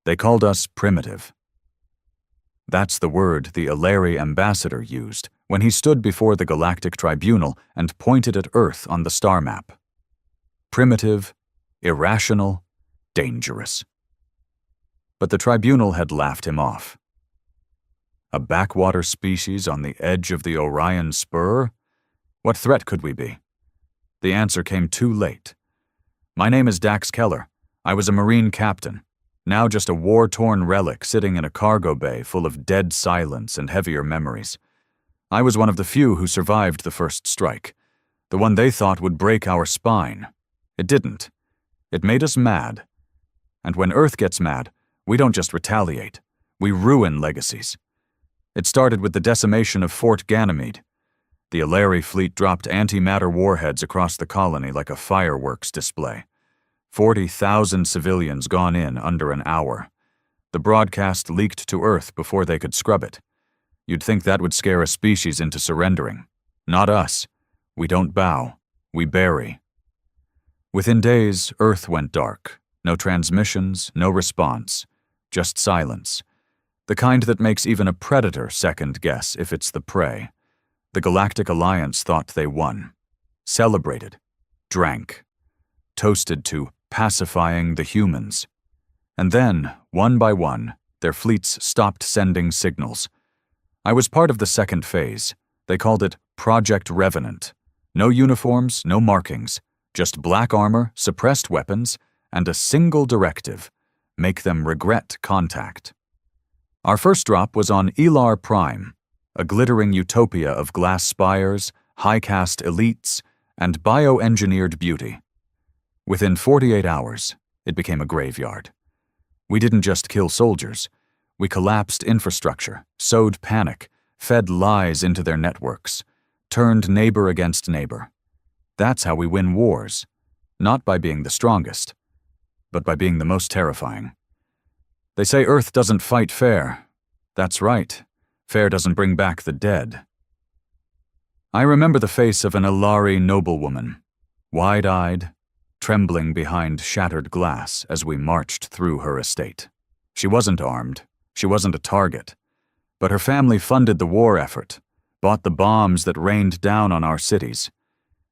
They called us primitive. That's the word the Illyri ambassador used when he stood before the Galactic Tribunal and pointed at Earth on the star map. Primitive, irrational, dangerous. But the Tribunal had laughed him off. A backwater species on the edge of the Orion Spur? What threat could we be? The answer came too late. My name is Dax Keller. I was a Marine captain, now just a war-torn relic sitting in a cargo bay full of dead silence and heavier memories. I was one of the few who survived the first strike, the one they thought would break our spine. It didn't. It made us mad. And when Earth gets mad, we don't just retaliate. We ruin legacies. It started with the decimation of Fort Ganymede. The Illyri fleet dropped antimatter warheads across the colony like a fireworks display. 40,000 civilians gone in under an hour. The broadcast leaked to Earth before they could scrub it. You'd think that would scare a species into surrendering. Not us. We don't bow. We bury. Within days, Earth went dark. No transmissions, no response. Just silence. The kind that makes even a predator second guess if it's the prey. The Galactic Alliance thought they won. Celebrated. Drank. Toasted to pacifying the humans. And then, one by one, their fleets stopped sending signals. I was part of the second phase. They called it Project Revenant. No uniforms, no markings. Just black armor, suppressed weapons, and a single directive. Make them regret contact. Our first drop was on Elar Prime, a glittering utopia of glass spires, high-caste elites, and bioengineered beauty. Within 48 hours, it became a graveyard. We didn't just kill soldiers. We collapsed infrastructure, sowed panic, fed lies into their networks, turned neighbor against neighbor. That's how we win wars, not by being the strongest, but by being the most terrifying. They say Earth doesn't fight fair. That's right. Fair doesn't bring back the dead. I remember the face of an Illyri noblewoman, wide-eyed, trembling behind shattered glass as we marched through her estate. She wasn't armed. She wasn't a target. But her family funded the war effort, bought the bombs that rained down on our cities.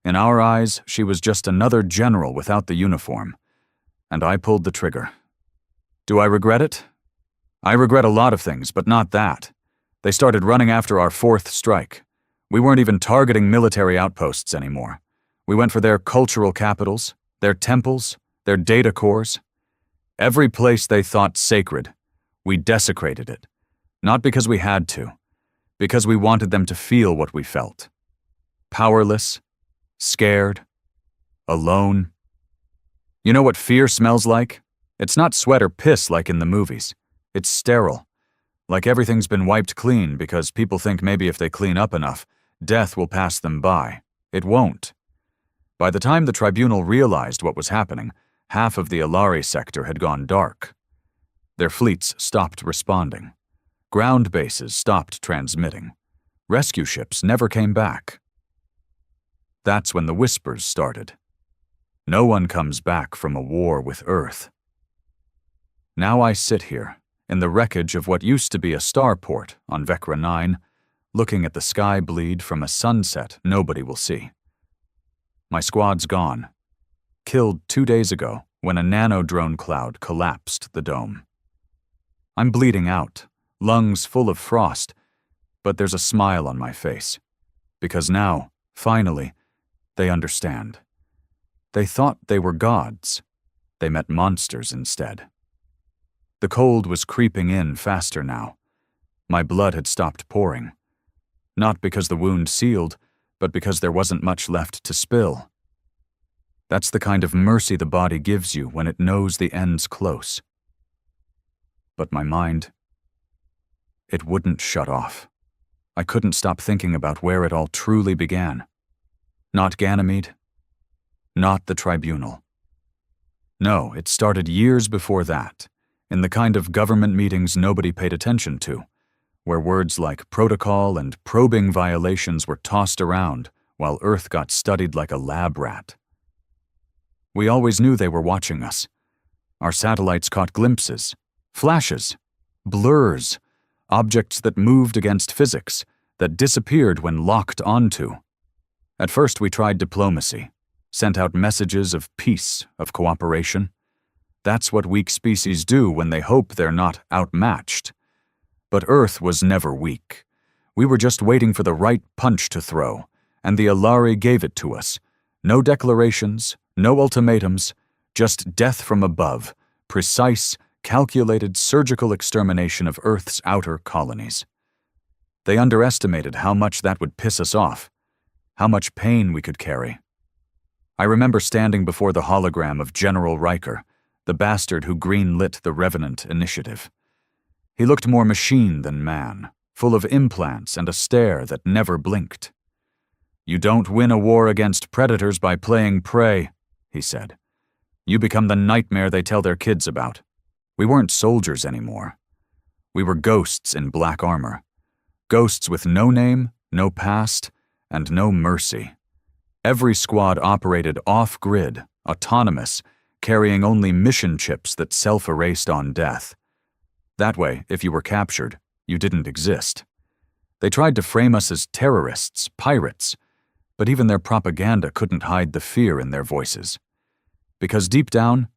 In our eyes, she was just another general without the uniform. And I pulled the trigger. Do I regret it? I regret a lot of things, but not that. They started running after our fourth strike. We weren't even targeting military outposts anymore. We went for their cultural capitals, their temples, their data cores. Every place they thought sacred, we desecrated it. Not because we had to, because we wanted them to feel what we felt. Powerless, scared, alone. You know what fear smells like? It's not sweat or piss like in the movies. It's sterile. Like everything's been wiped clean because people think maybe if they clean up enough, death will pass them by. It won't. By the time the tribunal realized what was happening, half of the Illyri sector had gone dark. Their fleets stopped responding. Ground bases stopped transmitting. Rescue ships never came back. That's when the whispers started. No one comes back from a war with Earth. Now I sit here, in the wreckage of what used to be a starport on Vecra 9, looking at the sky bleed from a sunset nobody will see. My squad's gone. Killed 2 days ago when a nano-drone cloud collapsed the dome. I'm bleeding out, lungs full of frost, but there's a smile on my face. Because now, finally, they understand. They thought they were gods. They met monsters instead. The cold was creeping in faster now. My blood had stopped pouring. Not because the wound sealed, but because there wasn't much left to spill. That's the kind of mercy the body gives you when it knows the end's close. But my mind, it wouldn't shut off. I couldn't stop thinking about where it all truly began. Not Ganymede, not the tribunal. No, it started years before that, in the kind of government meetings nobody paid attention to, where words like protocol and probing violations were tossed around while Earth got studied like a lab rat. We always knew they were watching us. Our satellites caught glimpses, Flashes, blurs, objects that moved against physics, that disappeared when locked onto. At first we tried diplomacy, sent out messages of peace, of cooperation. That's what weak species do when they hope they're not outmatched. But Earth was never weak. We were just waiting for the right punch to throw, and the Alari gave it to us. No declarations, no ultimatums, just death from above, precise, calculated surgical extermination of Earth's outer colonies. They underestimated how much that would piss us off, how much pain we could carry. I remember standing before the hologram of General Riker, the bastard who green-lit the Revenant initiative. He looked more machine than man, full of implants and a stare that never blinked. "You don't win a war against predators by playing prey," he said. "You become the nightmare they tell their kids about." We weren't soldiers anymore. We were ghosts in black armor. Ghosts with no name, no past, and no mercy. Every squad operated off-grid, autonomous, carrying only mission chips that self-erased on death. That way, if you were captured, you didn't exist. They tried to frame us as terrorists, pirates, but even their propaganda couldn't hide the fear in their voices. Because deep down,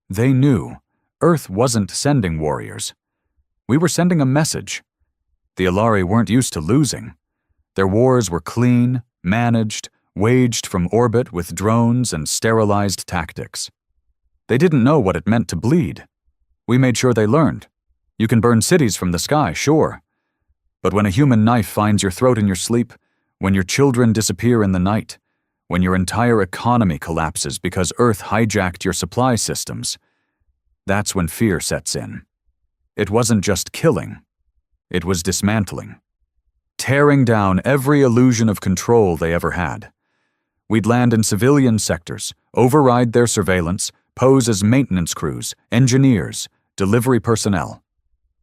they knew Earth wasn't sending warriors. We were sending a message. The Alari weren't used to losing. Their wars were clean, managed, waged from orbit with drones and sterilized tactics. They didn't know what it meant to bleed. We made sure they learned. You can burn cities from the sky, sure. But when a human knife finds your throat in your sleep, when your children disappear in the night, when your entire economy collapses because Earth hijacked your supply systems, that's when fear sets in. It wasn't just killing. It was dismantling. Tearing down every illusion of control they ever had. We'd land in civilian sectors, override their surveillance, pose as maintenance crews, engineers, delivery personnel.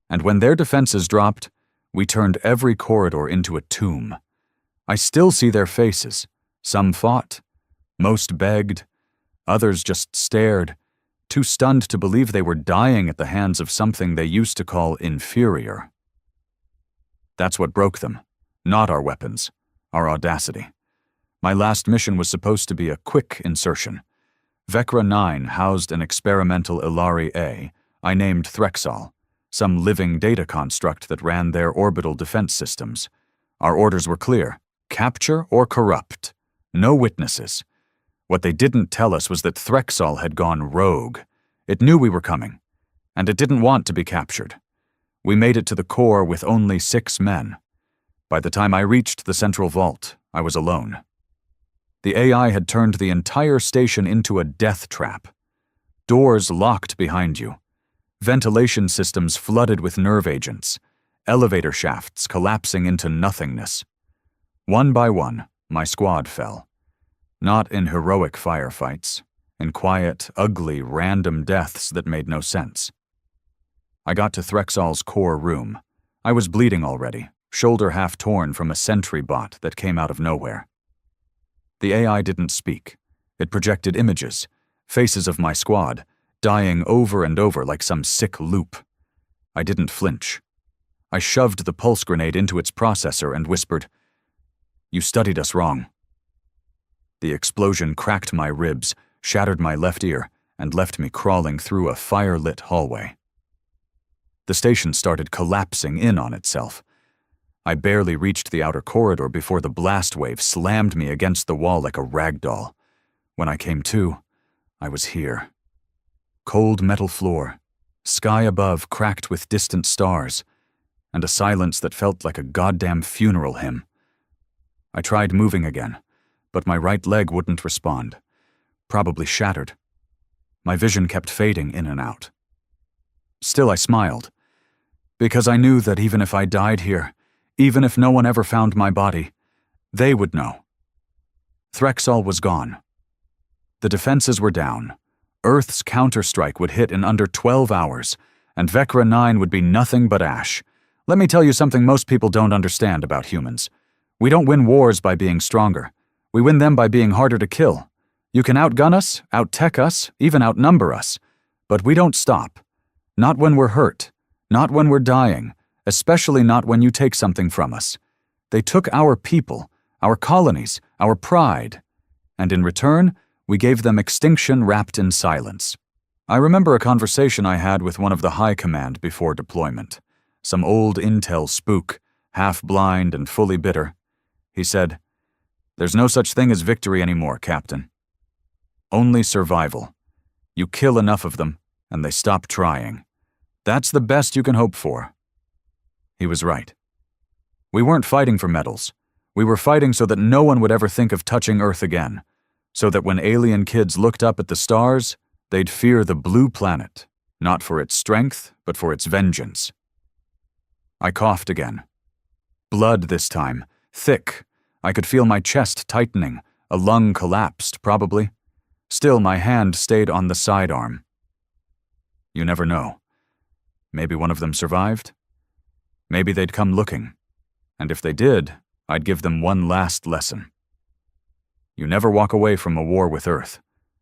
And when their defenses dropped, we turned every corridor into a tomb. I still see their faces. Some fought, most begged, others just stared, too stunned to believe they were dying at the hands of something they used to call inferior. That's what broke them, not our weapons, our audacity. My last mission was supposed to be a quick insertion. Vecra 9 housed an experimental Ilari A I named Threxal, some living data construct that ran their orbital defense systems. Our orders were clear: capture or corrupt. No witnesses. What they didn't tell us was that Threxal had gone rogue. It knew we were coming, and it didn't want to be captured. We made it to the core with only 6 men. By the time I reached the central vault, I was alone. The AI had turned the entire station into a death trap. Doors locked behind you. Ventilation systems flooded with nerve agents. Elevator shafts collapsing into nothingness. One by one, my squad fell. Not in heroic firefights, in quiet, ugly, random deaths that made no sense. I got to Threxal's core room. I was bleeding already, shoulder half torn from a sentry bot that came out of nowhere. The AI didn't speak. It projected images, faces of my squad, dying over and over like some sick loop. I didn't flinch. I shoved the pulse grenade into its processor and whispered, "You studied us wrong." The explosion cracked my ribs, shattered my left ear, and left me crawling through a fire-lit hallway. The station started collapsing in on itself. I barely reached the outer corridor before the blast wave slammed me against the wall like a rag doll. When I came to, I was here. Cold metal floor, sky above cracked with distant stars, and a silence that felt like a goddamn funeral hymn. I tried moving again, but my right leg wouldn't respond. Probably shattered. My vision kept fading in and out. Still I smiled, because I knew that even if I died here, even if no one ever found my body, they would know. Threxal was gone. The defenses were down. Earth's counterstrike would hit in under 12 hours, and Vecra 9 would be nothing but ash. Let me tell you something most people don't understand about humans. We don't win wars by being stronger. We win them by being harder to kill. You can outgun us, out-tech us, even outnumber us. But we don't stop. Not when we're hurt. Not when we're dying. Especially not when you take something from us. They took our people, our colonies, our pride. And in return, we gave them extinction wrapped in silence. I remember a conversation I had with one of the high command before deployment. Some old intel spook, half blind and fully bitter. He said, "There's no such thing as victory anymore, Captain. Only survival. You kill enough of them, and they stop trying. That's the best you can hope for." He was right. We weren't fighting for medals. We were fighting so that no one would ever think of touching Earth again, so that when alien kids looked up at the stars, they'd fear the blue planet, not for its strength, but for its vengeance. I coughed again. Blood this time, thick. I could feel my chest tightening, a lung collapsed, probably. Still, my hand stayed on the sidearm. You never know. Maybe one of them survived? Maybe they'd come looking. And if they did, I'd give them one last lesson. You never walk away from a war with Earth.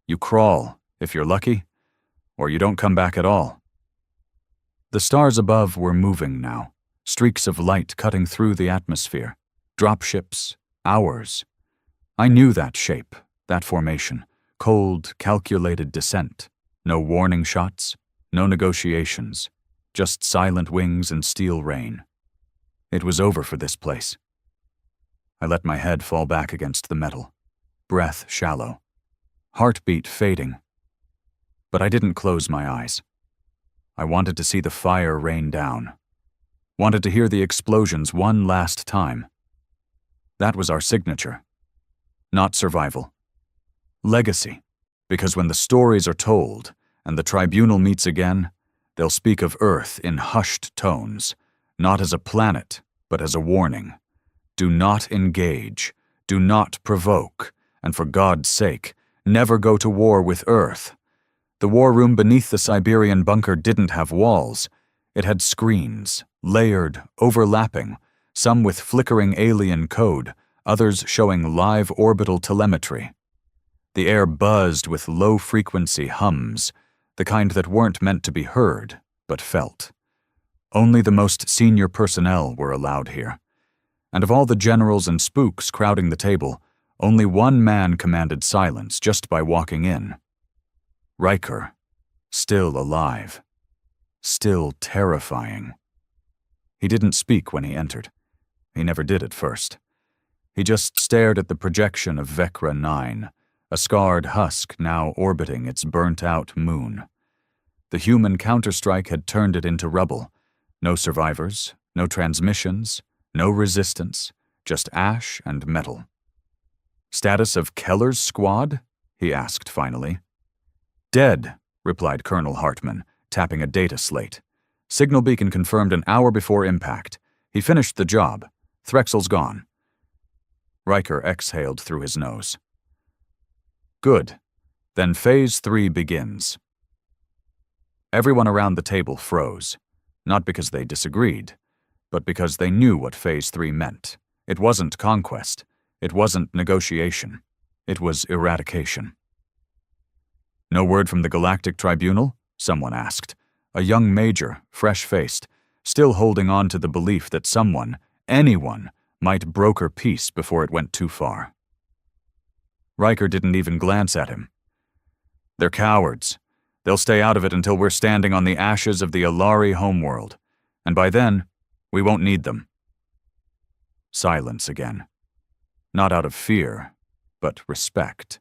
You crawl, if you're lucky, or you don't come back at all. The stars above were moving now, streaks of light cutting through the atmosphere, dropships, ours. I knew that shape, that formation, cold, calculated descent. No warning shots, no negotiations, just silent wings and steel rain. It was over for this place. I let my head fall back against the metal, breath shallow, heartbeat fading. But I didn't close my eyes. I wanted to see the fire rain down, wanted to hear the explosions one last time. That was our signature. Not survival. Legacy, because when the stories are told and the tribunal meets again, they'll speak of Earth in hushed tones, not as a planet, but as a warning. Do not engage, do not provoke, and for God's sake, never go to war with Earth. The war room beneath the Siberian bunker didn't have walls. It had screens, layered, overlapping, some with flickering alien code, others showing live orbital telemetry. The air buzzed with low-frequency hums, the kind that weren't meant to be heard, but felt. Only the most senior personnel were allowed here. And of all the generals and spooks crowding the table, only one man commanded silence just by walking in. Riker, still alive. Still terrifying. He didn't speak when he entered. He never did at first. He just stared at the projection of Vecra 9, a scarred husk now orbiting its burnt-out moon. The human counterstrike had turned it into rubble. No survivors, no transmissions, no resistance, just ash and metal. "Status of Keller's squad?" he asked finally. "Dead," replied Colonel Hartman, tapping a data slate. "Signal beacon confirmed an hour before impact. He finished the job. Threxel's gone." Riker exhaled through his nose. "Good. Then Phase 3 begins." Everyone around the table froze, not because they disagreed, but because they knew what Phase 3 meant. It wasn't conquest. It wasn't negotiation. It was eradication. "No word from the Galactic Tribunal?" someone asked. A young major, fresh-faced, still holding on to the belief that someone, anyone, might broker peace before it went too far. Riker didn't even glance at him. "They're cowards. They'll stay out of it until we're standing on the ashes of the Alari homeworld, and by then, we won't need them." Silence again. Not out of fear, but respect.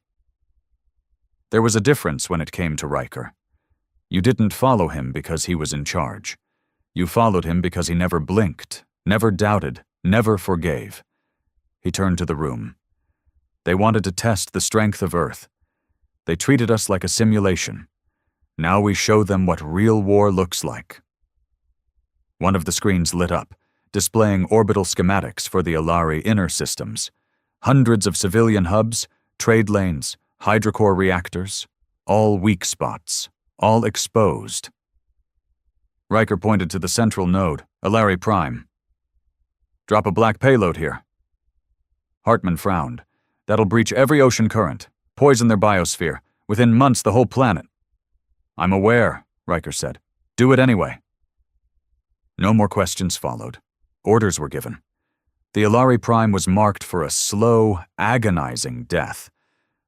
There was a difference when it came to Riker. You didn't follow him because he was in charge. You followed him because he never blinked, never doubted, never forgave. He turned to the room. They wanted to test the strength of Earth. They treated us like a simulation. Now we show them what real war looks like. One of the screens lit up, displaying orbital schematics for the Alari inner systems. Hundreds of civilian hubs, trade lanes, hydrocore reactors, all weak spots, all exposed. Riker pointed to the central node, Alari Prime. "Drop a black payload here." Hartman frowned. "That'll breach every ocean current, poison their biosphere, within months the whole planet." "I'm aware," Riker said. Do it anyway." No more questions followed. Orders were given. The Ilari Prime was marked for a slow, agonizing death.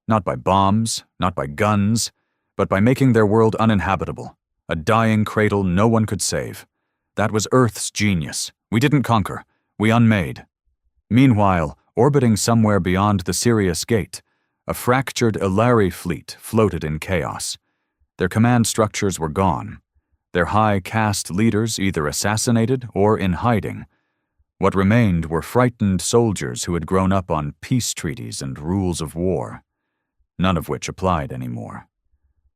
Not by bombs, not by guns, but by making their world uninhabitable, a dying cradle no one could save. That was Earth's genius. We didn't conquer. We unmade. Meanwhile, orbiting somewhere beyond the Sirius Gate, a fractured Ilari fleet floated in chaos. Their command structures were gone. Their high caste leaders either assassinated or in hiding. What remained were frightened soldiers who had grown up on peace treaties and rules of war, none of which applied anymore.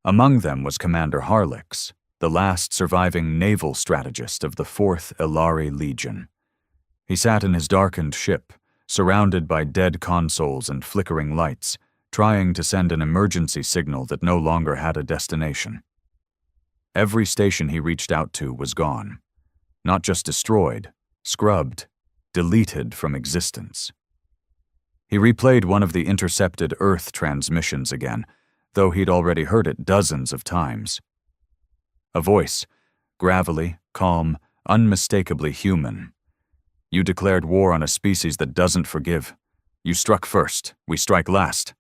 Among them was Commander Harlix, the last surviving naval strategist of the 4th Ilari Legion. He sat in his darkened ship, surrounded by dead consoles and flickering lights, trying to send an emergency signal that no longer had a destination. Every station he reached out to was gone. Not just destroyed, scrubbed, deleted from existence. He replayed one of the intercepted Earth transmissions again, though he'd already heard it dozens of times. A voice, gravelly, calm, unmistakably human. "You declared war on a species that doesn't forgive. You struck first, we strike last."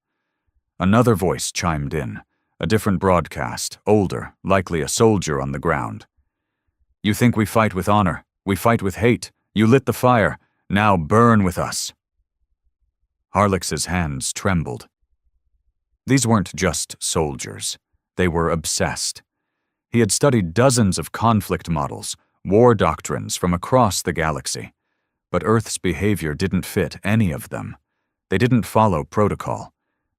Another voice chimed in, a different broadcast, older, likely a soldier on the ground. "You think we fight with honor, we fight with hate. You lit the fire, now burn with us." Harlix's hands trembled. These weren't just soldiers. They were obsessed. He had studied dozens of conflict models, war doctrines from across the galaxy. But Earth's behavior didn't fit any of them. They didn't follow protocol.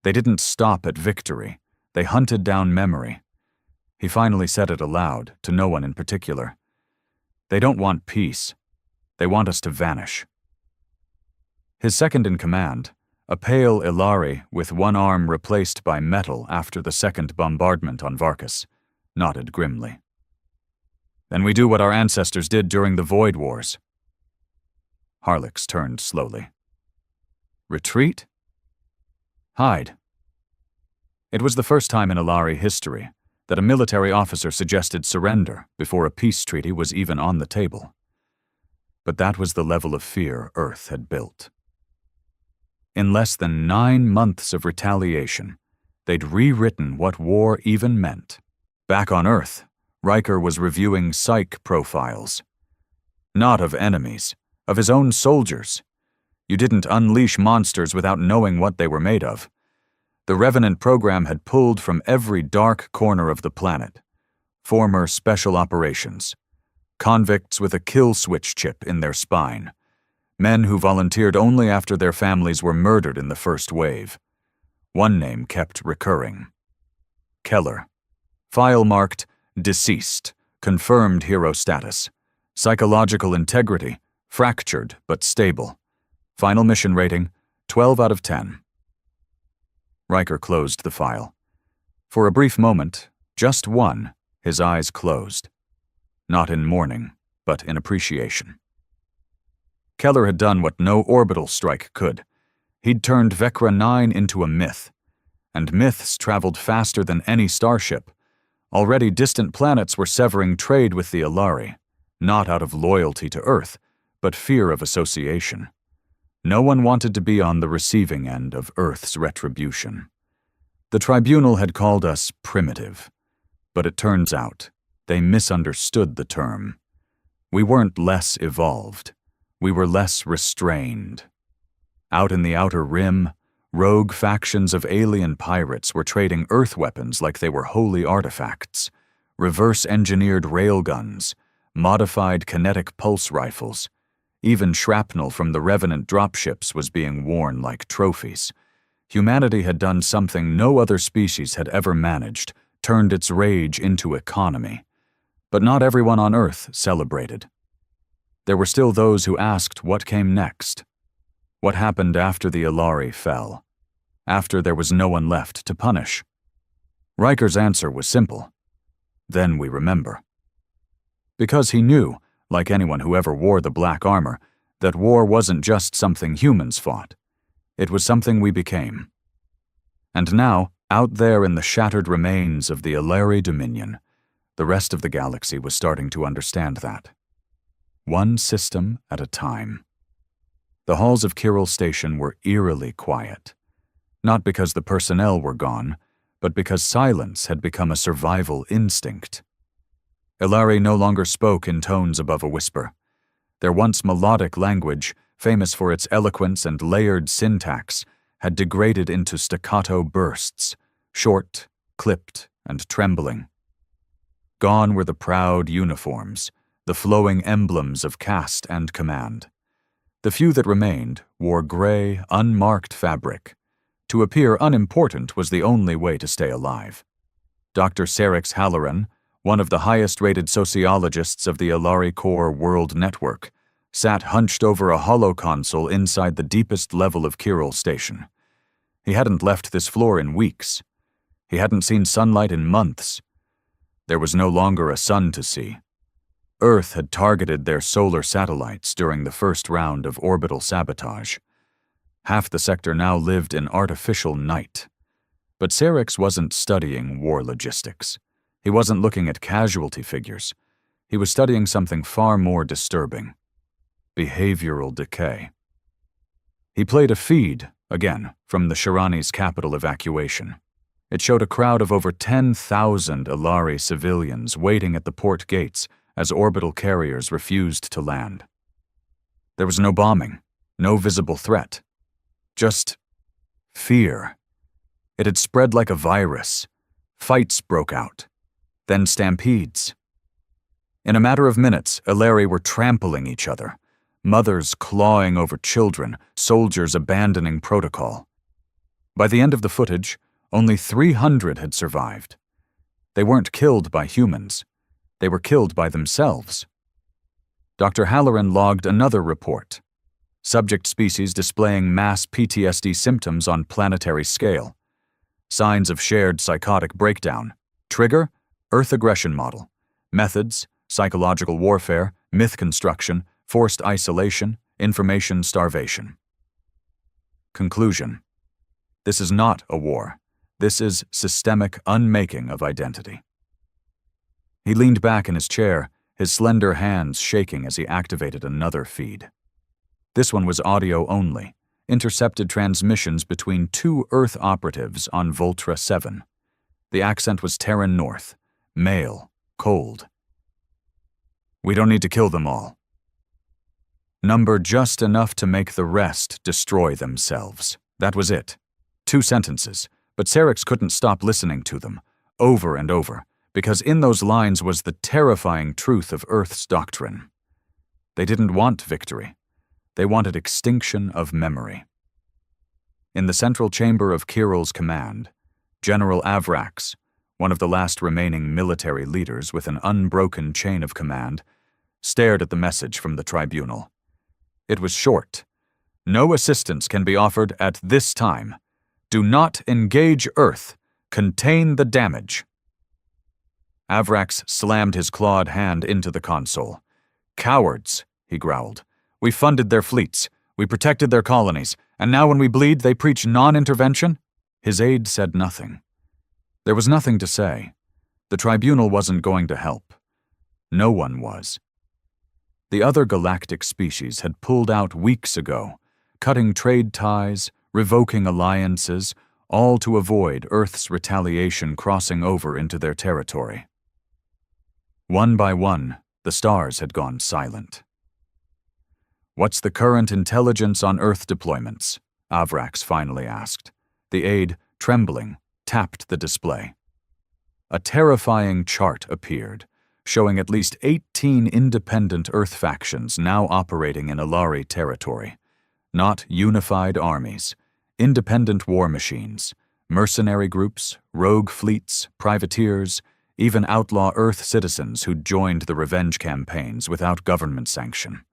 They didn't stop at victory. They hunted down memory. He finally said it aloud, to no one in particular. "They don't want peace. They want us to vanish." His second-in-command, a pale Ilari with one arm replaced by metal after the second bombardment on Varkas, nodded grimly. "Then we do what our ancestors did during the Void Wars." Harlix turned slowly. "Retreat? Hide." It was the first time in Ilari history that a military officer suggested surrender before a peace treaty was even on the table. But that was the level of fear Earth had built. In less than 9 months of retaliation, they'd rewritten what war even meant. Back on Earth, Riker was reviewing psych profiles. Not of enemies, of his own soldiers. You didn't unleash monsters without knowing what they were made of. The Revenant program had pulled from every dark corner of the planet. Former special operations. Convicts with a kill switch chip in their spine. Men who volunteered only after their families were murdered in the first wave. One name kept recurring. Keller. File marked deceased, confirmed hero status. Psychological integrity, fractured but stable. Final mission rating, 12 out of 10. Riker closed the file. For a brief moment, just one, his eyes closed. Not in mourning, but in appreciation. Keller had done what no orbital strike could. He'd turned Vecra 9 into a myth. And myths traveled faster than any starship. Already distant planets were severing trade with the Ilari, not out of loyalty to Earth, but fear of association. No one wanted to be on the receiving end of Earth's retribution. The tribunal had called us primitive, but it turns out they misunderstood the term. We weren't less evolved. We were less restrained. Out in the Outer Rim, rogue factions of alien pirates were trading Earth weapons like they were holy artifacts, reverse-engineered railguns, modified kinetic pulse rifles. Even shrapnel from the Revenant dropships was being worn like trophies. Humanity had done something no other species had ever managed, turned its rage into economy. But not everyone on Earth celebrated. There were still those who asked what came next. What happened after the Ilari fell? After there was no one left to punish? Riker's answer was simple. Then we remember. Because he knew, like anyone who ever wore the black armor, that war wasn't just something humans fought. It was something we became. And now, out there in the shattered remains of the Ilari Dominion, The rest of the galaxy was starting to understand that. One system at a time. The halls of Kirill Station were eerily quiet. Not because the personnel were gone, but because silence had become a survival instinct. Ilari no longer spoke in tones above a whisper. Their once melodic language, famous for its eloquence and layered syntax, had degraded into staccato bursts, short, clipped, and trembling. Gone were the proud uniforms, the flowing emblems of caste and command. The few that remained wore gray, unmarked fabric. To appear unimportant was the only way to stay alive. Dr. Serix Halloran, one of the highest-rated sociologists of the Ilari Corps World Network, sat hunched over a holoconsole inside the deepest level of Kirill Station. He hadn't left this floor in weeks. He hadn't seen sunlight in months. There was no longer a sun to see. Earth had targeted their solar satellites during the first round of orbital sabotage. Half the sector now lived in artificial night. But Serix wasn't studying war logistics. He wasn't looking at casualty figures. He was studying something far more disturbing: behavioral decay. He played a feed, again, from the Shirani's capital evacuation. It showed a crowd of over 10,000 Ilari civilians waiting at the port gates as orbital carriers refused to land. There was no bombing, no visible threat. Just fear. It had spread like a virus. Fights broke out. Then stampedes. In a matter of minutes, Ilari were trampling each other. Mothers clawing over children, soldiers abandoning protocol. By the end of the footage, only 300 had survived. They weren't killed by humans. They were killed by themselves. Dr. Halloran logged another report. Subject species displaying mass PTSD symptoms on planetary scale. Signs of shared psychotic breakdown. Trigger, Earth aggression model. Methods, psychological warfare, myth construction, forced isolation, information starvation. Conclusion. This is not a war. This is systemic unmaking of identity. He leaned back in his chair, his slender hands shaking as he activated another feed. This one was audio only, intercepted transmissions between two Earth operatives on Voltra 7. The accent was Terran North, male, cold. "We don't need to kill them all. Number just enough to make the rest destroy themselves." That was it. 2 sentences, but Serix couldn't stop listening to them, over and over, because in those lines was the terrifying truth of Earth's doctrine. They didn't want victory. They wanted extinction of memory. In the central chamber of Kirill's command, General Avrax, one of the last remaining military leaders with an unbroken chain of command, stared at the message from the tribunal. It was short. "No assistance can be offered at this time. Do not engage Earth. Contain the damage." Avrax slammed his clawed hand into the console. "Cowards," he growled. "We funded their fleets. We protected their colonies. And now when we bleed, they preach non-intervention?" His aide said nothing. There was nothing to say. The tribunal wasn't going to help. No one was. The other galactic species had pulled out weeks ago, cutting trade ties, revoking alliances, all to avoid Earth's retaliation crossing over into their territory. One by one, the stars had gone silent. "What's the current intelligence on Earth deployments?" Avrax finally asked. The aide, trembling, tapped the display. A terrifying chart appeared, showing at least 18 independent Earth factions now operating in Ilari territory. Not unified armies, independent war machines, mercenary groups, rogue fleets, privateers, even outlaw Earth citizens who'd joined the revenge campaigns without government sanction.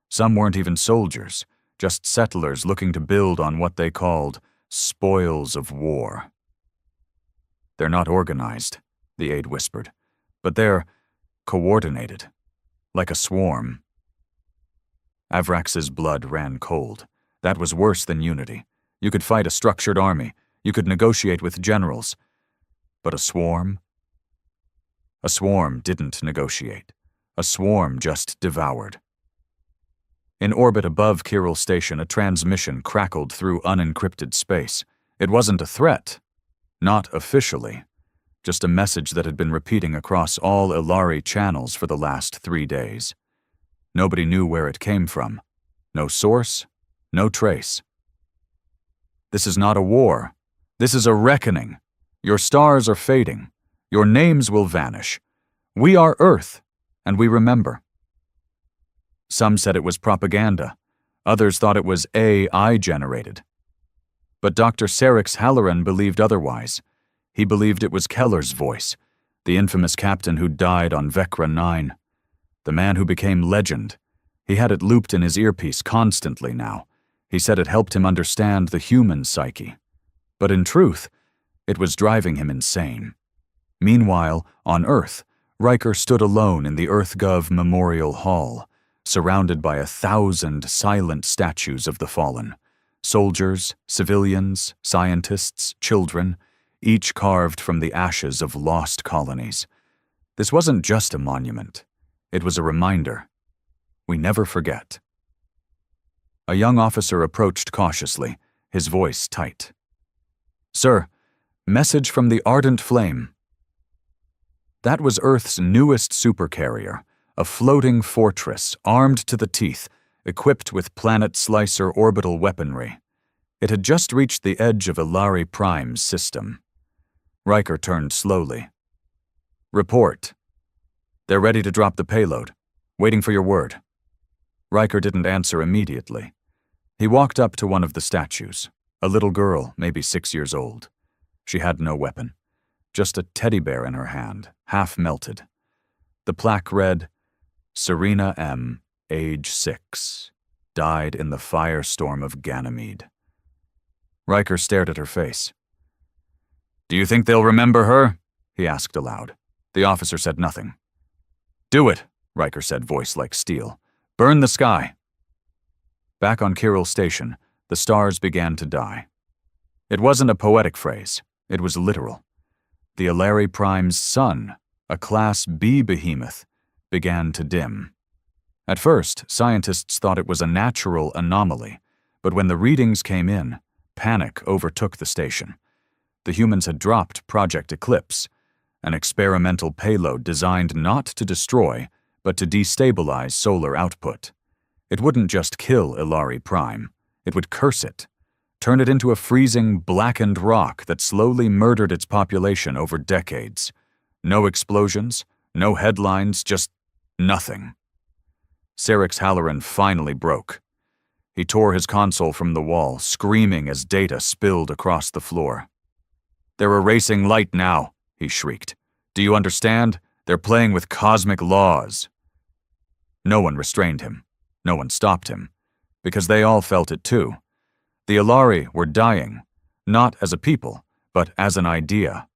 Some weren't even soldiers, just settlers looking to build on what they called spoils of war. "They're not organized," the aide whispered, "but they're coordinated, like a swarm." Avrax's blood ran cold. That was worse than unity. You could fight a structured army. You could negotiate with generals. But a swarm? A swarm didn't negotiate. A swarm just devoured. In orbit above Kirill Station, a transmission crackled through unencrypted space. It wasn't a threat. Not officially. Just a message that had been repeating across all Ilari channels for the last 3 days. Nobody knew where it came from. No source, no trace. This is not a war. This is a reckoning. Your stars are fading. Your names will vanish. We are Earth, and we remember. Some said it was propaganda. Others thought it was AI-generated. But Dr. Serix Halloran believed otherwise. He believed it was Keller's voice, the infamous captain who died on Vecra 9. The man who became legend. He had it looped in his earpiece constantly now. He said it helped him understand the human psyche. But in truth, it was driving him insane. Meanwhile, on Earth, Riker stood alone in the EarthGov Memorial Hall, surrounded by 1,000 silent statues of the fallen. Soldiers, civilians, scientists, children, each carved from the ashes of lost colonies. This wasn't just a monument. It was a reminder. We never forget. A young officer approached cautiously, his voice tight. "Sir, message from the Ardent Flame." That was Earth's newest supercarrier, a floating fortress armed to the teeth, equipped with Planet Slicer orbital weaponry. It had just reached the edge of Ilari Prime's system. Riker turned slowly. "Report. They're ready to drop the payload. Waiting for your word." Riker didn't answer immediately. He walked up to one of the statues, a little girl, maybe 6 years old. She had no weapon, just a teddy bear in her hand, half melted. The plaque read, "Serena M., age 6, died in the firestorm of Ganymede." Riker stared at her face. "Do you think they'll remember her?" he asked aloud. The officer said nothing. "Do it," Riker said, voice like steel. "Burn the sky." Back on Kirill Station, the stars began to die. It wasn't a poetic phrase. It was literal. The Ilari Prime's sun, a Class B behemoth, began to dim. At first, scientists thought it was a natural anomaly, but when the readings came in, panic overtook the station. The humans had dropped Project Eclipse, an experimental payload designed not to destroy, but to destabilize solar output. It wouldn't just kill Ilari Prime, it would curse it, turn it into a freezing, blackened rock that slowly murdered its population over decades. No explosions, no headlines, just nothing. Serix Halloran finally broke. He tore his console from the wall, screaming as data spilled across the floor. "They're erasing light now," he shrieked. "Do you understand? They're playing with cosmic laws." No one restrained him. No one stopped him. Because they all felt it too. The Ilari were dying, not as a people, but as an idea.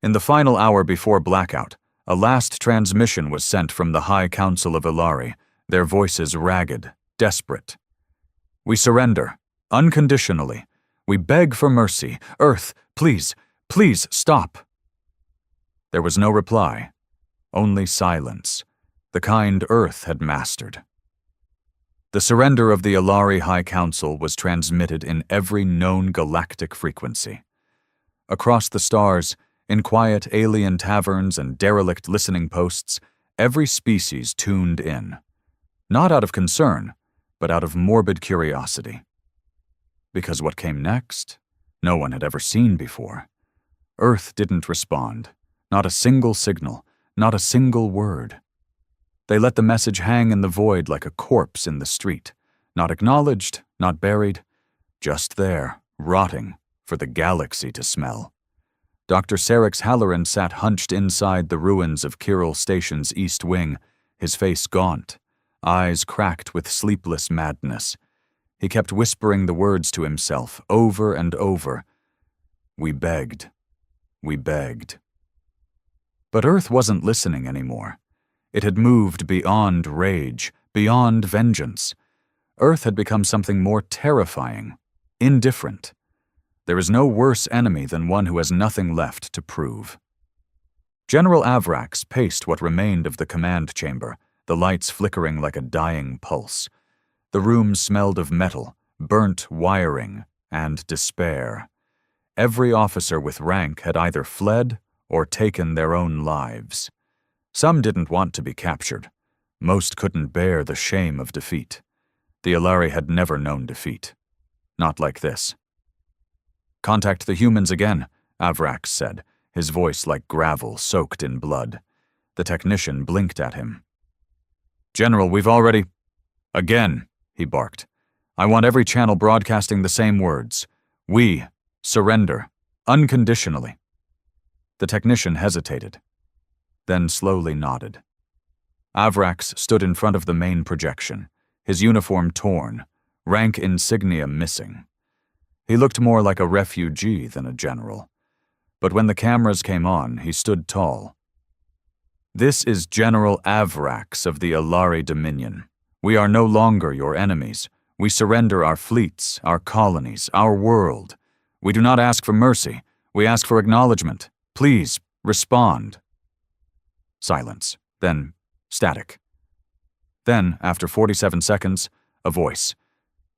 In the final hour before blackout, a last transmission was sent from the High Council of Ilari, their voices ragged, desperate. "We surrender, unconditionally. We beg for mercy. Earth, please, please stop." There was no reply, only silence, the kind Earth had mastered. The surrender of the Ilari High Council was transmitted in every known galactic frequency. Across the stars, in quiet alien taverns and derelict listening posts, every species tuned in. Not out of concern, but out of morbid curiosity. Because what came next, no one had ever seen before. Earth didn't respond. Not a single signal, not a single word. They let the message hang in the void like a corpse in the street, not acknowledged, not buried, just there, rotting, for the galaxy to smell. Dr. Serix Halloran sat hunched inside the ruins of Kirill Station's east wing, his face gaunt, eyes cracked with sleepless madness. He kept whispering the words to himself over and over. "We begged. We begged." But Earth wasn't listening anymore. It had moved beyond rage, beyond vengeance. Earth had become something more terrifying, indifferent. There is no worse enemy than one who has nothing left to prove. General Avrax paced what remained of the command chamber, the lights flickering like a dying pulse. The room smelled of metal, burnt wiring, and despair. Every officer with rank had either fled or taken their own lives. Some didn't want to be captured. Most couldn't bear the shame of defeat. The Alari had never known defeat. Not like this. "Contact the humans again," Avrax said, his voice like gravel soaked in blood. The technician blinked at him. "General, we've already—" "Again," he barked. "I want every channel broadcasting the same words. We surrender, unconditionally." The technician hesitated, then slowly nodded. Avrax stood in front of the main projection, his uniform torn, rank insignia missing. He looked more like a refugee than a general. But when the cameras came on, he stood tall. "This is General Avrax of the Alari Dominion. We are no longer your enemies. We surrender our fleets, our colonies, our world. We do not ask for mercy. We ask for acknowledgement. Please, respond." Silence. Then static. Then, after 47 seconds, a voice.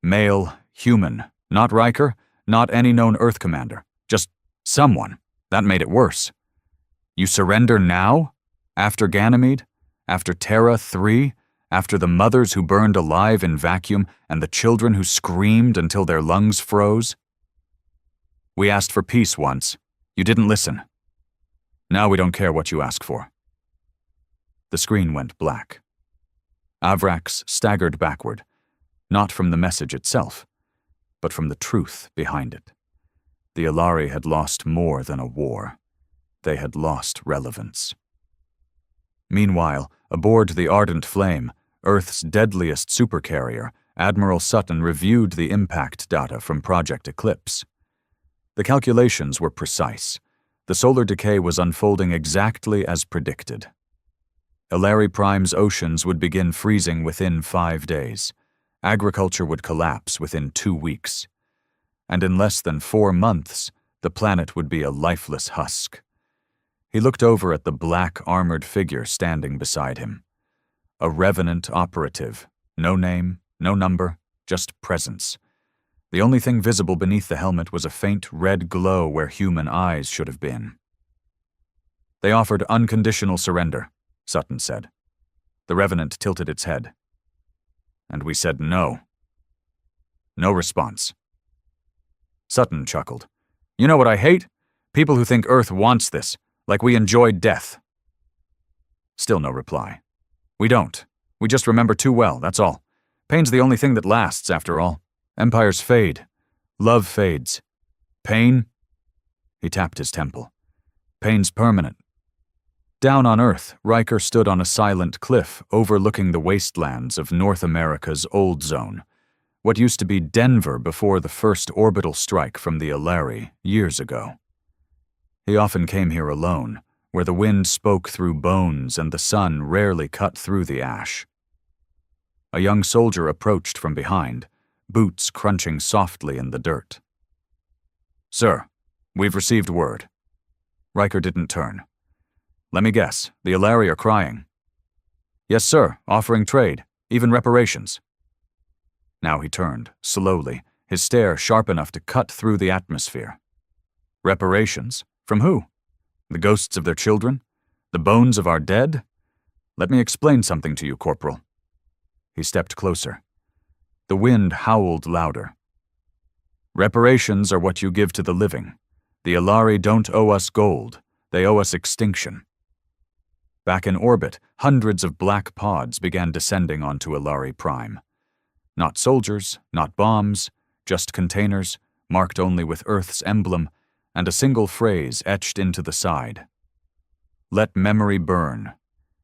Male, human. Not Riker, not any known Earth commander. Just someone. That made it worse. "You surrender now? After Ganymede? After Terra 3? After the mothers who burned alive in vacuum and the children who screamed until their lungs froze? We asked for peace once. You didn't listen. Now we don't care what you ask for." The screen went black. Avrax staggered backward, not from the message itself, but from the truth behind it. The Alari had lost more than a war. They had lost relevance. Meanwhile, aboard the Ardent Flame, Earth's deadliest supercarrier, Admiral Sutton reviewed the impact data from Project Eclipse. The calculations were precise. The solar decay was unfolding exactly as predicted. Alari Prime's oceans would begin freezing within 5 days. Agriculture would collapse within 2 weeks. And in less than 4 months, the planet would be a lifeless husk. He looked over at the black armored figure standing beside him. A revenant operative. No name, no number, just presence. The only thing visible beneath the helmet was a faint red glow where human eyes should have been. "They offered unconditional surrender," Sutton said. The revenant tilted its head. "And we said no." No response. Sutton chuckled. "You know what I hate? People who think Earth wants this, like we enjoy death." Still no reply. "We don't. We just remember too well, that's all. Pain's the only thing that lasts, after all. Empires fade. Love fades. Pain?" He tapped his temple. "Pain's permanent." Down on Earth, Riker stood on a silent cliff overlooking the wastelands of North America's Old Zone, what used to be Denver before the first orbital strike from the Alari years ago. He often came here alone, where the wind spoke through bones and the sun rarely cut through the ash. A young soldier approached from behind, boots crunching softly in the dirt. "Sir, we've received word." Riker didn't turn. "Let me guess, the Alari are crying." "Yes, sir, offering trade, even reparations." Now he turned, slowly, his stare sharp enough to cut through the atmosphere. "Reparations? From who? The ghosts of their children? The bones of our dead? Let me explain something to you, Corporal." He stepped closer. The wind howled louder. "Reparations are what you give to the living. The Alari don't owe us gold, they owe us extinction." Back in orbit, hundreds of black pods began descending onto Alari Prime. Not soldiers, not bombs, just containers, marked only with Earth's emblem, and a single phrase etched into the side. "Let memory burn."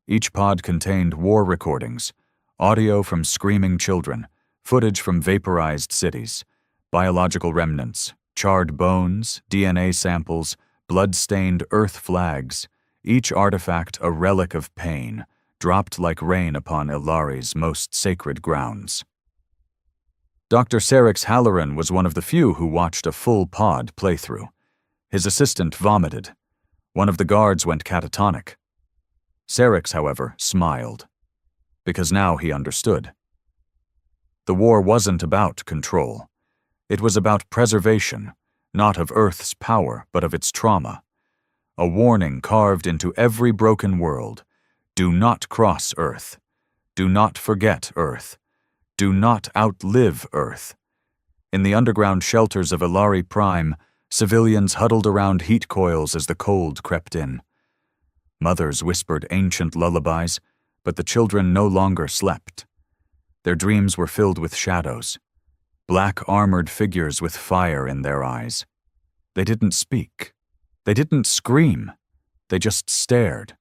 Each pod contained war recordings, audio from screaming children, footage from vaporized cities, biological remnants, charred bones, DNA samples, blood-stained Earth flags, each artifact a relic of pain, dropped like rain upon Ilari's most sacred grounds. Dr. Sarix Halloran was one of the few who watched a full pod playthrough. His assistant vomited. One of the guards went catatonic. Serix, however, smiled, because now he understood. The war wasn't about control. It was about preservation, not of Earth's power, but of its trauma. A warning carved into every broken world: do not cross Earth. Do not forget Earth. Do not outlive Earth. In the underground shelters of Ilari Prime, civilians huddled around heat coils as the cold crept in. Mothers whispered ancient lullabies, but the children no longer slept. Their dreams were filled with shadows, black armored figures with fire in their eyes. They didn't speak. They didn't scream. They just stared.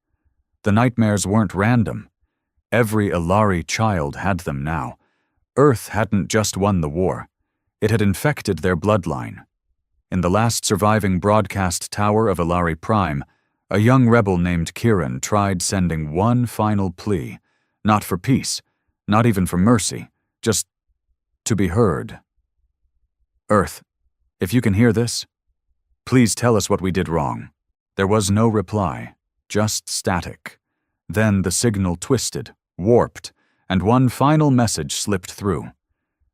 The nightmares weren't random. Every Ilari child had them now. Earth hadn't just won the war. It had infected their bloodline. In the last surviving broadcast tower of Ilari Prime, a young rebel named Kieran tried sending one final plea, not for peace, not even for mercy, just to be heard. Earth, if you can hear this, please tell us what we did wrong. There was no reply, just static. Then the signal twisted, warped, and one final message slipped through.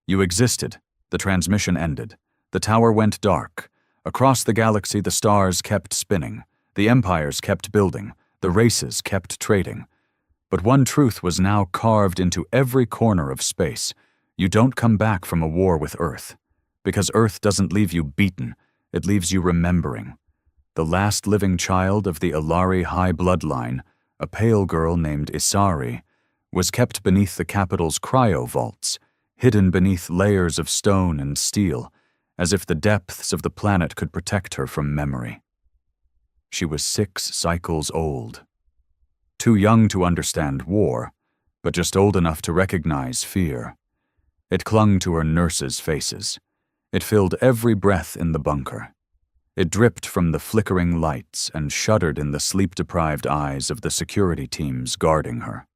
You existed. The transmission ended. The tower went dark. Across the galaxy, the stars kept spinning. The empires kept building. The races kept trading. But one truth was now carved into every corner of space. You don't come back from a war with Earth. Because Earth doesn't leave you beaten. It leaves you remembering. The last living child of the Ilari high bloodline, a pale girl named Isari, was kept beneath the capital's cryo-vaults, hidden beneath layers of stone and steel, as if the depths of the planet could protect her from memory. She was 6 cycles old. Too young to understand war, but just old enough to recognize fear. It clung to her nurses' faces. It filled every breath in the bunker. It dripped from the flickering lights and shuddered in the sleep-deprived eyes of the security teams guarding her.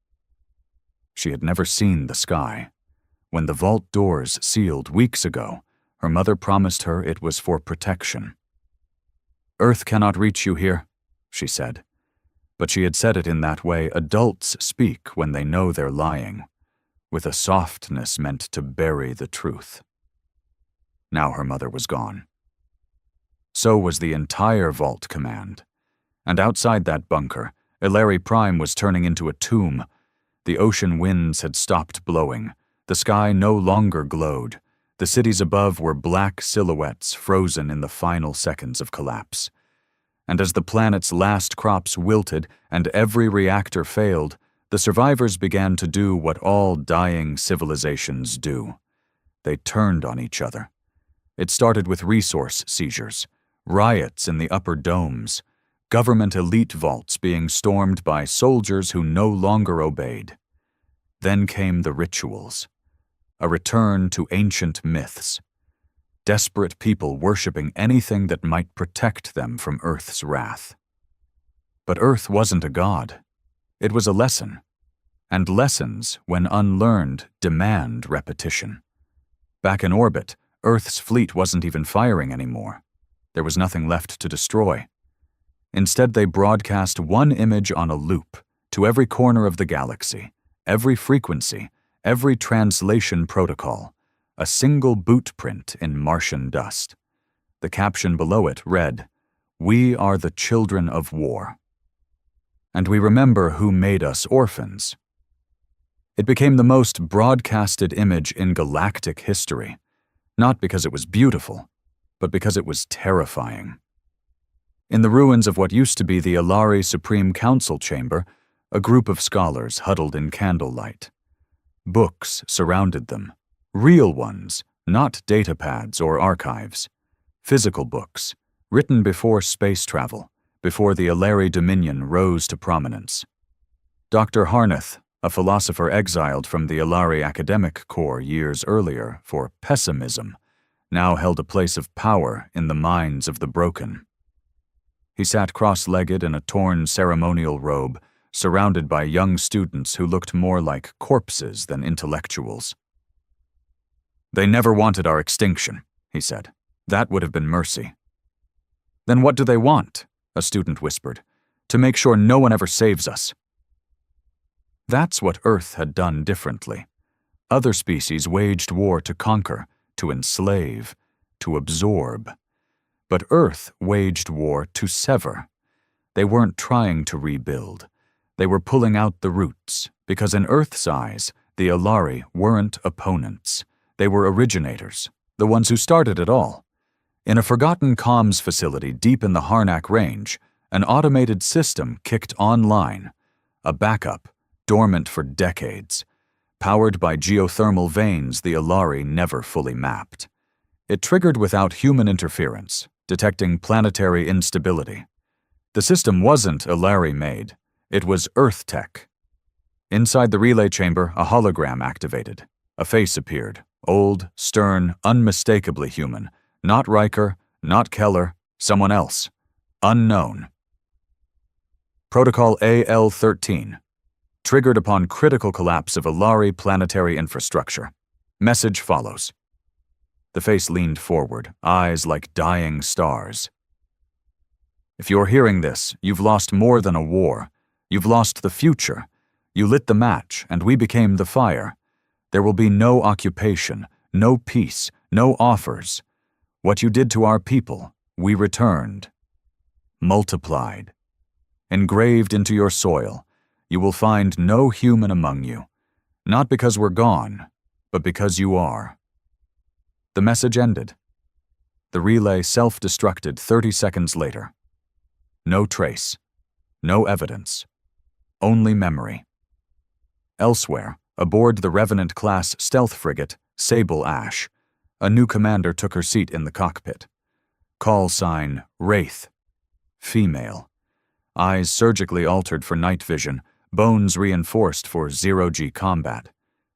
She had never seen the sky. When the vault doors sealed weeks ago, her mother promised her it was for protection. Earth cannot reach you here, she said. But she had said it in that way adults speak when they know they're lying, with a softness meant to bury the truth. Now her mother was gone. So was the entire vault command. And outside that bunker, Ilari Prime was turning into a tomb. The ocean winds had stopped blowing. The sky no longer glowed. The cities above were black silhouettes frozen in the final seconds of collapse. And as the planet's last crops wilted and every reactor failed, the survivors began to do what all dying civilizations do. They turned on each other. It started with resource seizures, riots in the upper domes, government elite vaults being stormed by soldiers who no longer obeyed. Then came the rituals, a return to ancient myths, desperate people worshipping anything that might protect them from Earth's wrath. But Earth wasn't a god. It was a lesson. And lessons, when unlearned, demand repetition. Back in orbit, Earth's fleet wasn't even firing anymore. There was nothing left to destroy. Instead, they broadcast one image on a loop to every corner of the galaxy, every frequency, every translation protocol, a single boot print in Martian dust. The caption below it read, "We are the children of war." And we remember who made us orphans. It became the most broadcasted image in galactic history, not because it was beautiful, but because it was terrifying. In the ruins of what used to be the Ilari Supreme Council chamber, a group of scholars huddled in candlelight. Books surrounded them, real ones, not datapads or archives. Physical books, written before space travel, before the Ilari Dominion rose to prominence. Dr. Harnath, a philosopher exiled from the Ilari Academic Corps years earlier for pessimism, now held a place of power in the minds of the broken. He sat cross-legged in a torn ceremonial robe, surrounded by young students who looked more like corpses than intellectuals. "They never wanted our extinction," he said. "That would have been mercy." "Then what do they want?" a student whispered, "to make sure no one ever saves us." That's what Earth had done differently. Other species waged war to conquer, to enslave, to absorb. But Earth waged war to sever. They weren't trying to rebuild. They were pulling out the roots, because in Earth's eyes, the Alari weren't opponents. They were originators, the ones who started it all. In a forgotten comms facility deep in the Harnack Range, an automated system kicked online, a backup, dormant for decades, powered by geothermal veins the Alari never fully mapped. It triggered without human interference, detecting planetary instability. The system wasn't Alari-made, it was Earth tech. Inside the relay chamber, a hologram activated. A face appeared, old, stern, unmistakably human. Not Riker, not Keller, someone else. Unknown. Protocol AL-13. Triggered upon critical collapse of Alari planetary infrastructure. Message follows. The face leaned forward, eyes like dying stars. If you're hearing this, you've lost more than a war. You've lost the future. You lit the match, and we became the fire. There will be no occupation, no peace, no offers. What you did to our people, we returned. Multiplied. Engraved into your soil, you will find no human among you. Not because we're gone, but because you are. The message ended. The relay self-destructed 30 seconds later. No trace. No evidence. Only memory. Elsewhere, aboard the Revenant-class stealth frigate, Sable Ash, a new commander took her seat in the cockpit. Call sign, Wraith. Female. Eyes surgically altered for night vision, bones reinforced for zero-G combat.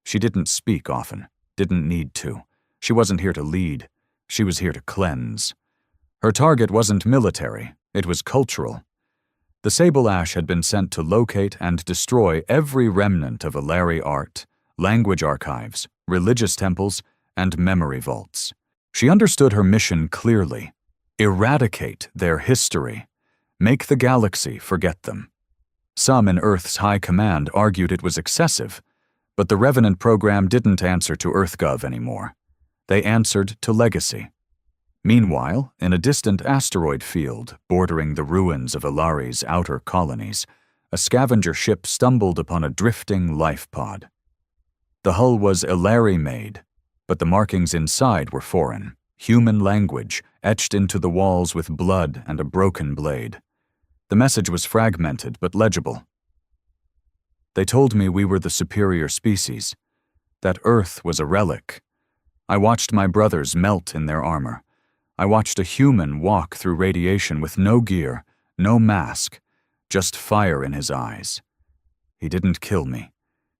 She didn't speak often, didn't need to. She wasn't here to lead. She was here to cleanse. Her target wasn't military, it was cultural. The Sable Ash had been sent to locate and destroy every remnant of Alari art, language archives, religious temples, and memory vaults. She understood her mission clearly. Eradicate their history. Make the galaxy forget them. Some in Earth's high command argued it was excessive, but the Revenant program didn't answer to EarthGov anymore. They answered to legacy. Meanwhile, in a distant asteroid field bordering the ruins of Alari's outer colonies, a scavenger ship stumbled upon a drifting life pod. The hull was Alari-made, but the markings inside were foreign, human language etched into the walls with blood and a broken blade. The message was fragmented but legible. They told me we were the superior species, that Earth was a relic. I watched my brothers melt in their armor. I watched a human walk through radiation with no gear, no mask, just fire in his eyes. He didn't kill me.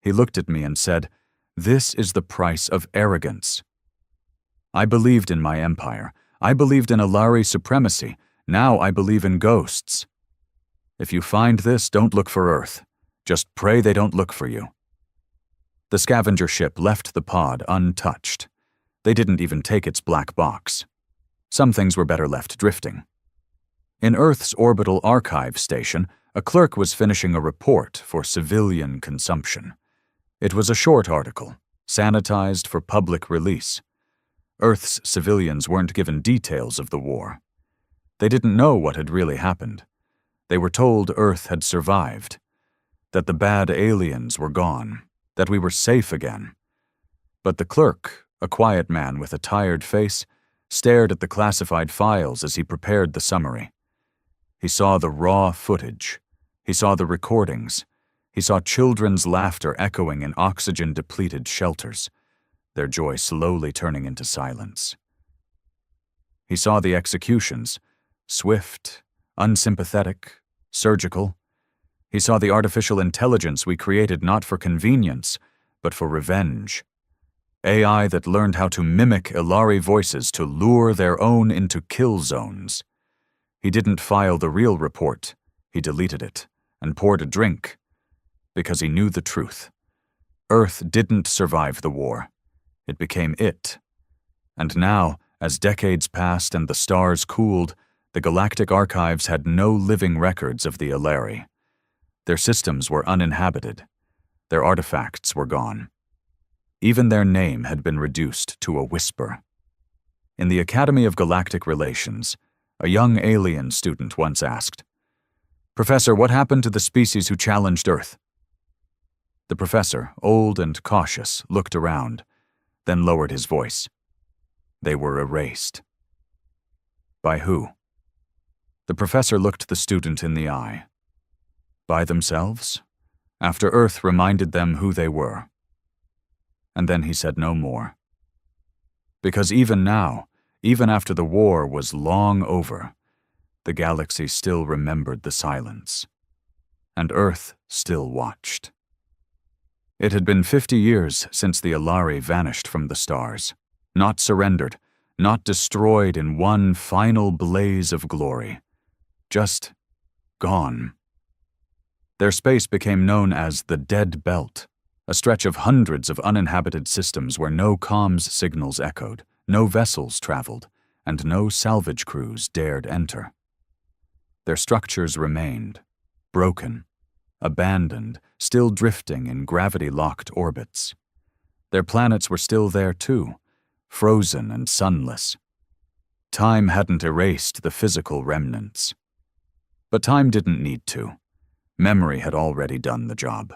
He looked at me and said, "This is the price of arrogance." I believed in my empire. I believed in Alari supremacy. Now I believe in ghosts. If you find this, don't look for Earth. Just pray they don't look for you. The scavenger ship left the pod untouched. They didn't even take its black box. Some things were better left drifting. In Earth's orbital archive station, a clerk was finishing a report for civilian consumption. It was a short article, sanitized for public release. Earth's civilians weren't given details of the war. They didn't know what had really happened. They were told Earth had survived, that the bad aliens were gone, that we were safe again. But the clerk, a quiet man with a tired face, stared at the classified files as he prepared the summary. He saw the raw footage. He saw the recordings. He saw children's laughter echoing in oxygen-depleted shelters, their joy slowly turning into silence. He saw the executions, swift, unsympathetic, surgical. He saw the artificial intelligence we created not for convenience, but for revenge. AI that learned how to mimic Alari voices to lure their own into kill zones. He didn't file the real report. He deleted it and poured a drink, because he knew the truth. Earth didn't survive the war. It became it. And now, as decades passed and the stars cooled, The galactic archives had no living records of the Alari. Their systems were uninhabited. Their artifacts were gone. Even their name had been reduced to a whisper. In the Academy of Galactic Relations, a young alien student once asked, "Professor, what happened to the species who challenged Earth?" The professor, old and cautious, looked around, then lowered his voice. They were erased. By who? The professor looked the student in the eye. By themselves, after Earth reminded them who they were. And then he said no more. Because even now, even after the war was long over, the galaxy still remembered the silence, and Earth still watched. It had been 50 years since the Alari vanished from the stars, not surrendered, not destroyed in one final blaze of glory, just gone. Their space became known as the Dead Belt, a stretch of hundreds of uninhabited systems where no comms signals echoed, no vessels traveled, and no salvage crews dared enter. Their structures remained, broken, abandoned, still drifting in gravity-locked orbits. Their planets were still there too, frozen and sunless. Time hadn't erased the physical remnants. But time didn't need to. Memory had already done the job.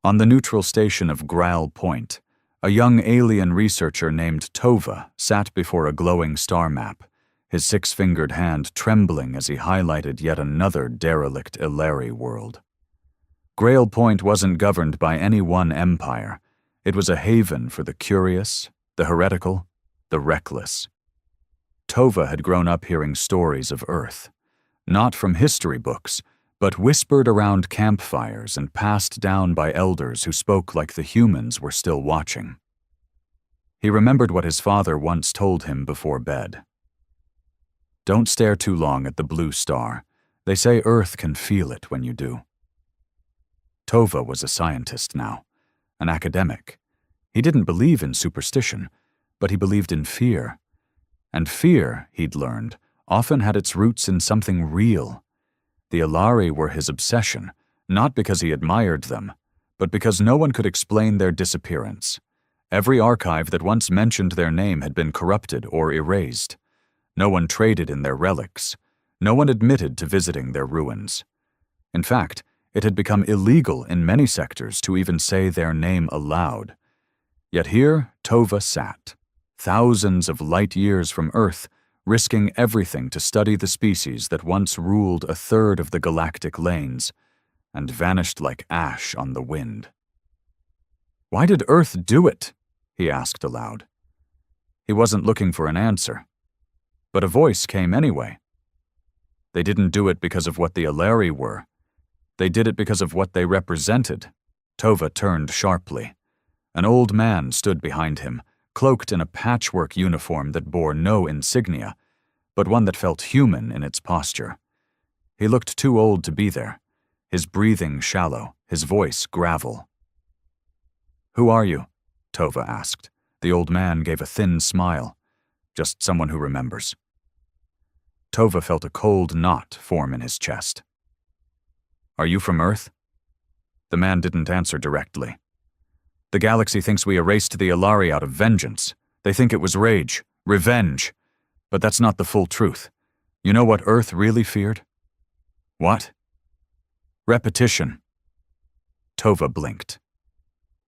On the neutral station of Graal Point, a young alien researcher named Tova sat before a glowing star map, his six-fingered hand trembling as he highlighted yet another derelict Alari world. Graal Point wasn't governed by any one empire. It was a haven for the curious, the heretical, the reckless. Tova had grown up hearing stories of Earth, not from history books, but whispered around campfires and passed down by elders who spoke like the humans were still watching. He remembered what his father once told him before bed. "Don't stare too long at the blue star. They say Earth can feel it when you do." Tova was a scientist now, an academic. He didn't believe in superstition, but he believed in fear. And fear, he'd learned, often had its roots in something real. The Alari were his obsession, not because he admired them, but because no one could explain their disappearance. Every archive that once mentioned their name had been corrupted or erased. No one traded in their relics. No one admitted to visiting their ruins. In fact, it had become illegal in many sectors to even say their name aloud. Yet here Tova sat, thousands of light years from Earth, risking everything to study the species that once ruled a third of the galactic lanes and vanished like ash on the wind. "Why did Earth do it?" he asked aloud. He wasn't looking for an answer, but a voice came anyway. "They didn't do it because of what the Alari were. They did it because of what they represented." Tova turned sharply. An old man stood behind him, cloaked in a patchwork uniform that bore no insignia, but one that felt human in its posture. He looked too old to be there, his breathing shallow, his voice gravel. "Who are you?" Tova asked. The old man gave a thin smile. "Just someone who remembers." Tova felt a cold knot form in his chest. "Are you from Earth?" The man didn't answer directly. "The galaxy thinks we erased the Alari out of vengeance. They think it was rage, revenge. But that's not the full truth. You know what Earth really feared?" "What?" "Repetition." Tova blinked.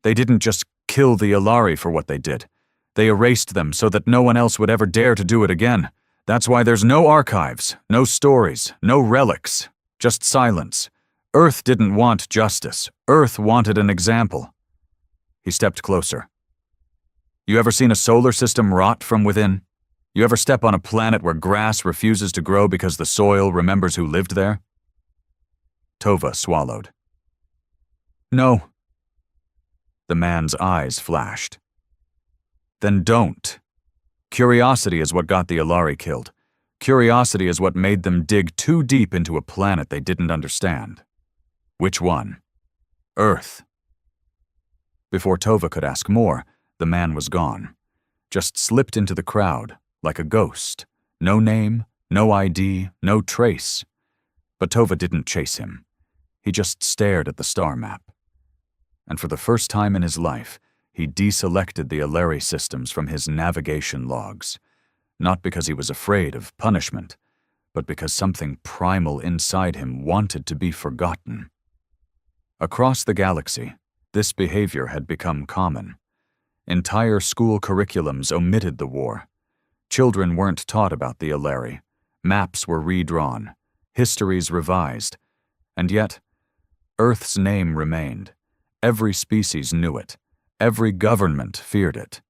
"They didn't just kill the Alari for what they did. They erased them so that no one else would ever dare to do it again. That's why there's no archives, no stories, no relics, just silence. Earth didn't want justice. Earth wanted an example." He stepped closer. "You ever seen a solar system rot from within? You ever step on a planet where grass refuses to grow because the soil remembers who lived there?" Tova swallowed. "No." The man's eyes flashed. "Then don't. Curiosity is what got the Alari killed. Curiosity is what made them dig too deep into a planet they didn't understand." "Which one?" "Earth." Before Tova could ask more, the man was gone, just slipped into the crowd, like a ghost, no name, No ID, no trace. But Tova didn't chase him. He just stared at the star map. And for the first time in his life, he deselected the Alari systems from his navigation logs, not because he was afraid of punishment, but because something primal inside him wanted to be forgotten. Across the galaxy, this behavior had become common. Entire school curriculums omitted the war. Children weren't taught about the Alari. Maps were redrawn, histories revised, and yet, Earth's name remained. Every species knew it. Every government feared it.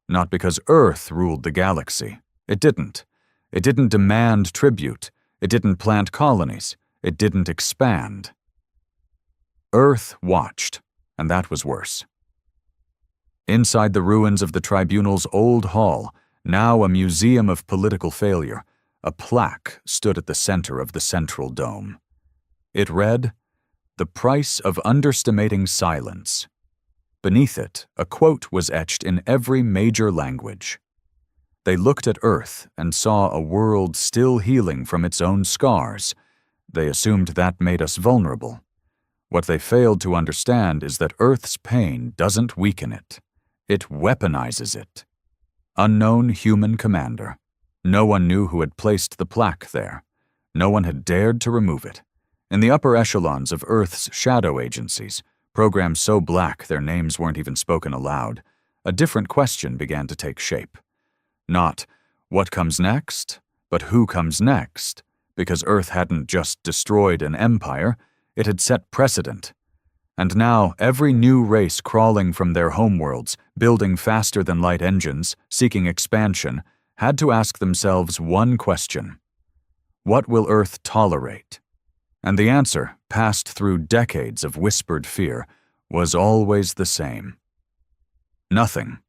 Not because Earth ruled the galaxy. It didn't. It didn't demand tribute. It didn't plant colonies. It didn't expand. Earth watched, and that was worse. Inside the ruins of the Tribunal's old hall, now a museum of political failure, a plaque stood at the center of the central dome. It read, "The price of underestimating silence." Beneath it, a quote was etched in every major language. They looked at Earth and saw a world still healing from its own scars. They assumed that made us vulnerable. What they failed to understand is that Earth's pain doesn't weaken it. It weaponizes it. Unknown human commander. No one knew who had placed the plaque there. No one had dared to remove it. In the upper echelons of Earth's shadow agencies, programs so black their names weren't even spoken aloud, a different question began to take shape. Not, what comes next, but who comes next, because Earth hadn't just destroyed an empire, it had set precedent. And now every new race crawling from their homeworlds, building faster-than-light engines, seeking expansion, had to ask themselves one question. What will Earth tolerate? And the answer, passed through decades of whispered fear, was always the same. Nothing.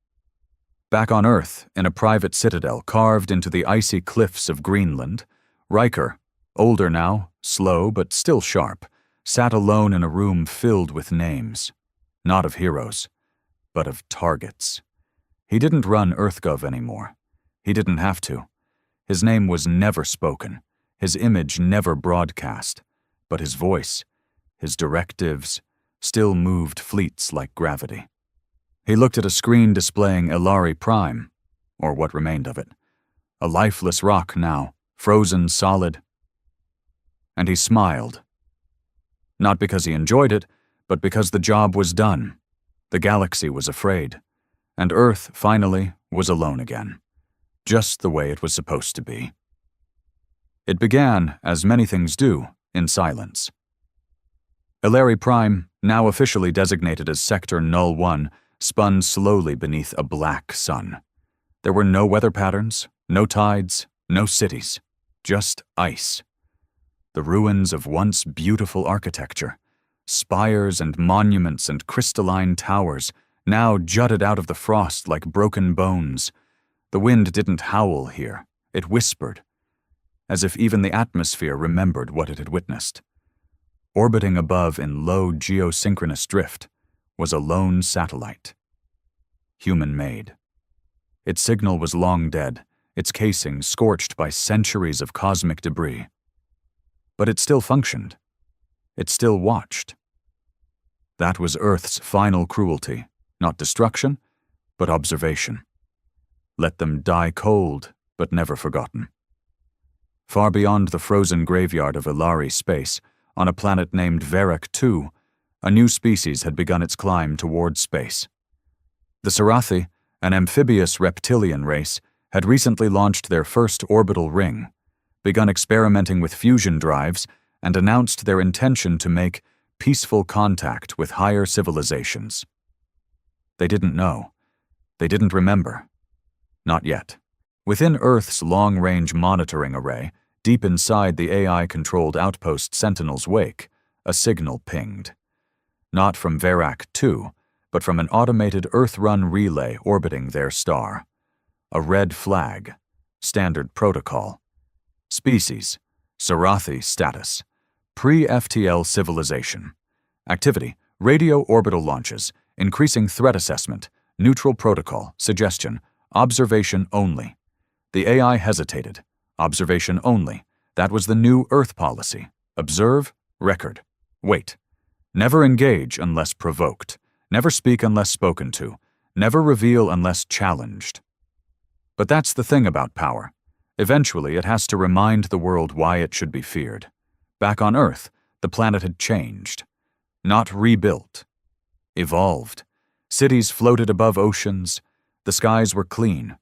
Back on Earth, in a private citadel carved into the icy cliffs of Greenland, Riker, older now, slow but still sharp, sat alone in a room filled with names, not of heroes, but of targets. He didn't run EarthGov anymore. He didn't have to. His name was never spoken, his image never broadcast, but his voice, his directives, still moved fleets like gravity. He looked at a screen displaying Alari Prime, or what remained of it, a lifeless rock now, frozen solid. And he smiled. Not because he enjoyed it, but because the job was done. The galaxy was afraid, and Earth, finally, was alone again, just the way it was supposed to be. It began, as many things do, in silence. Alari Prime, now officially designated as Sector Null 1, spun slowly beneath a black sun. There were no weather patterns, no tides, no cities, just ice. The ruins of once beautiful architecture, spires and monuments and crystalline towers, now jutted out of the frost like broken bones. The wind didn't howl here, it whispered, as if even the atmosphere remembered what it had witnessed. Orbiting above in low geosynchronous drift was a lone satellite. Human-made. Its signal was long dead, its casing scorched by centuries of cosmic debris. But it still functioned. It still watched. That was Earth's final cruelty, not destruction, but observation. Let them die cold, but never forgotten. Far beyond the frozen graveyard of Alari space, on a planet named Verak II, a new species had begun its climb toward space. The Sarathi, an amphibious reptilian race, had recently launched their first orbital ring, begun experimenting with fusion drives, and announced their intention to make peaceful contact with higher civilizations. They didn't know. They didn't remember. Not yet. Within Earth's long-range monitoring array, deep inside the AI-controlled outpost Sentinel's wake, a signal pinged. Not from Verak II, but from an automated Earth-run relay orbiting their star. A red flag. Standard protocol. Species. Sarathi status. Pre-FTL civilization. Activity. Radio orbital launches. Increasing threat assessment. Neutral protocol. Suggestion. Observation only. The AI hesitated. Observation only. That was the new Earth policy. Observe, record. Wait. Never engage unless provoked. Never speak unless spoken to. Never reveal unless challenged. But that's the thing about power. Eventually, it has to remind the world why it should be feared. Back on Earth, the planet had changed. Not rebuilt. Evolved. Cities floated above oceans. The skies were clean.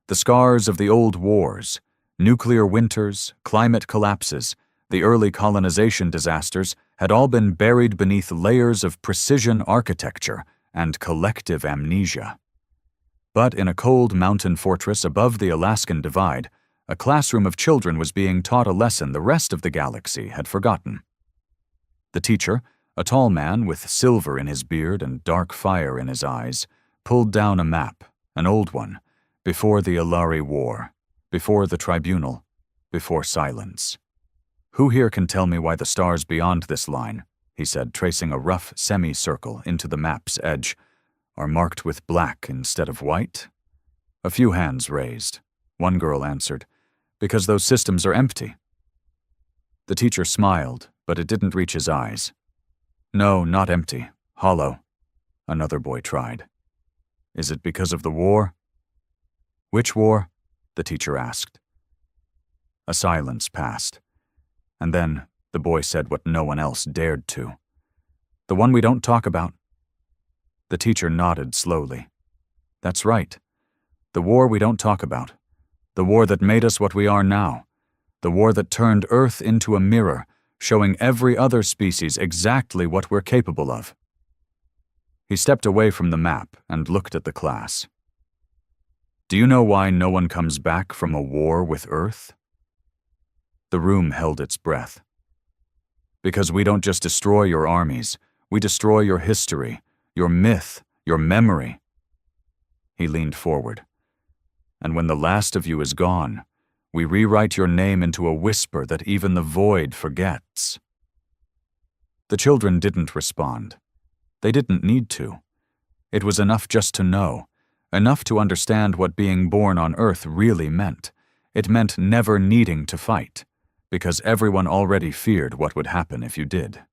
The scars of the old wars, nuclear winters, climate collapses, the early colonization disasters had all been buried beneath layers of precision architecture and collective amnesia. But in a cold mountain fortress above the Alaskan Divide, a classroom of children was being taught a lesson the rest of the galaxy had forgotten. The teacher, a tall man with silver in his beard and dark fire in his eyes, pulled down a map, an old one, before the Alari War, before the Tribunal, before silence. "Who here can tell me why the stars beyond this line," he said, tracing a rough semicircle into the map's edge, "are marked with black instead of white?" A few hands raised. One girl answered, "Because those systems are empty." The teacher smiled, but it didn't reach his eyes. "No, not empty. Hollow." Another boy tried. "Is it because of the war?" "Which war?" the teacher asked. A silence passed, and then the boy said what no one else dared to. "The one we don't talk about." The teacher nodded slowly. "That's right. The war we don't talk about. The war that made us what we are now. The war that turned Earth into a mirror, showing every other species exactly what we're capable of." He stepped away from the map and looked at the class. "Do you know why no one comes back from a war with Earth?" The room held its breath. "Because we don't just destroy your armies, we destroy your history, your myth, your memory." He leaned forward. "And when the last of you is gone, we rewrite your name into a whisper that even the void forgets." The children didn't respond. They didn't need to. It was enough just to know, enough to understand what being born on Earth really meant. It meant never needing to fight, because everyone already feared what would happen if you did.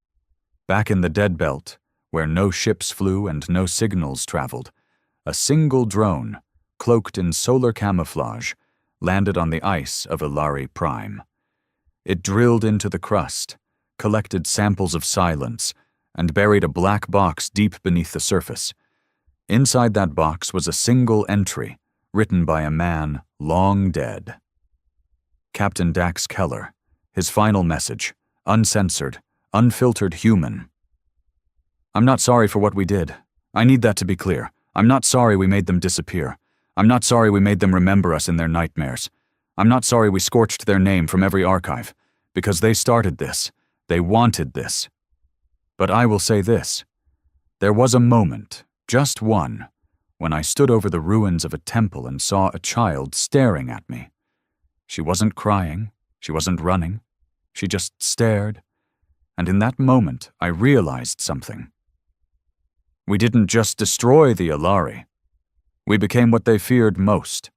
Back in the Dead Belt, where no ships flew and no signals traveled, a single drone, cloaked in solar camouflage, landed on the ice of Alari Prime. It drilled into the crust, collected samples of silence, and buried a black box deep beneath the surface. Inside that box was a single entry, written by a man long dead. Captain Dax Keller, his final message, uncensored, unfiltered human. "I'm not sorry for what we did. I need that to be clear. I'm not sorry we made them disappear. I'm not sorry we made them remember us in their nightmares. I'm not sorry we scorched their name from every archive, because they started this. They wanted this. But I will say this. There was a moment, just one, when I stood over the ruins of a temple and saw a child staring at me. She wasn't crying. She wasn't running. She just stared. And in that moment, I realized something. We didn't just destroy the Alari. We became what they feared most.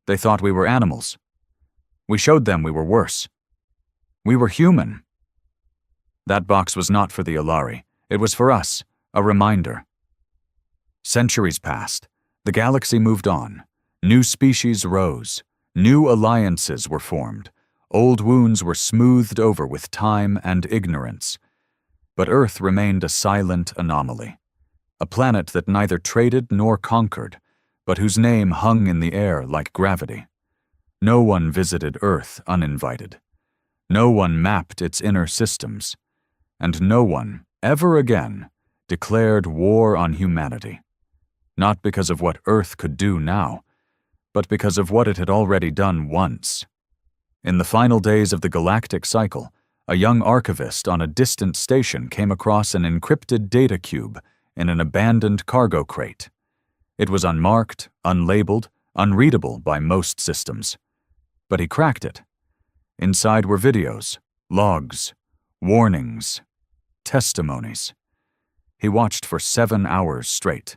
They thought we were animals. We showed them we were worse. We were human. That box was not for the Alari. It was for us, a reminder. Centuries passed. The galaxy moved on. New species rose. New alliances were formed. Old wounds were smoothed over with time and ignorance. But Earth remained a silent anomaly. A planet that neither traded nor conquered, but whose name hung in the air like gravity. No one visited Earth uninvited. No one mapped its inner systems. And no one, ever again, declared war on humanity. Not because of what Earth could do now, but because of what it had already done once. In the final days of the galactic cycle, a young archivist on a distant station came across an encrypted data cube in an abandoned cargo crate. It was unmarked, unlabeled, unreadable by most systems. But he cracked it. Inside were videos, logs, warnings, testimonies. He watched for 7 hours straight.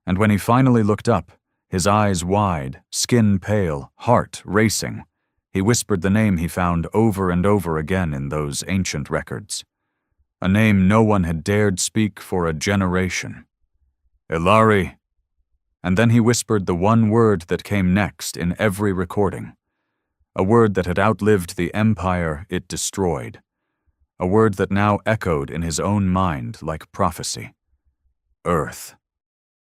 And when he finally looked up, his eyes wide, skin pale, heart racing, He whispered the name he found over and over again in those ancient records. A name no one had dared speak for a generation. Ilari. And then he whispered the one word that came next in every recording. A word that had outlived the empire it destroyed. A word that now echoed in his own mind like prophecy. Earth.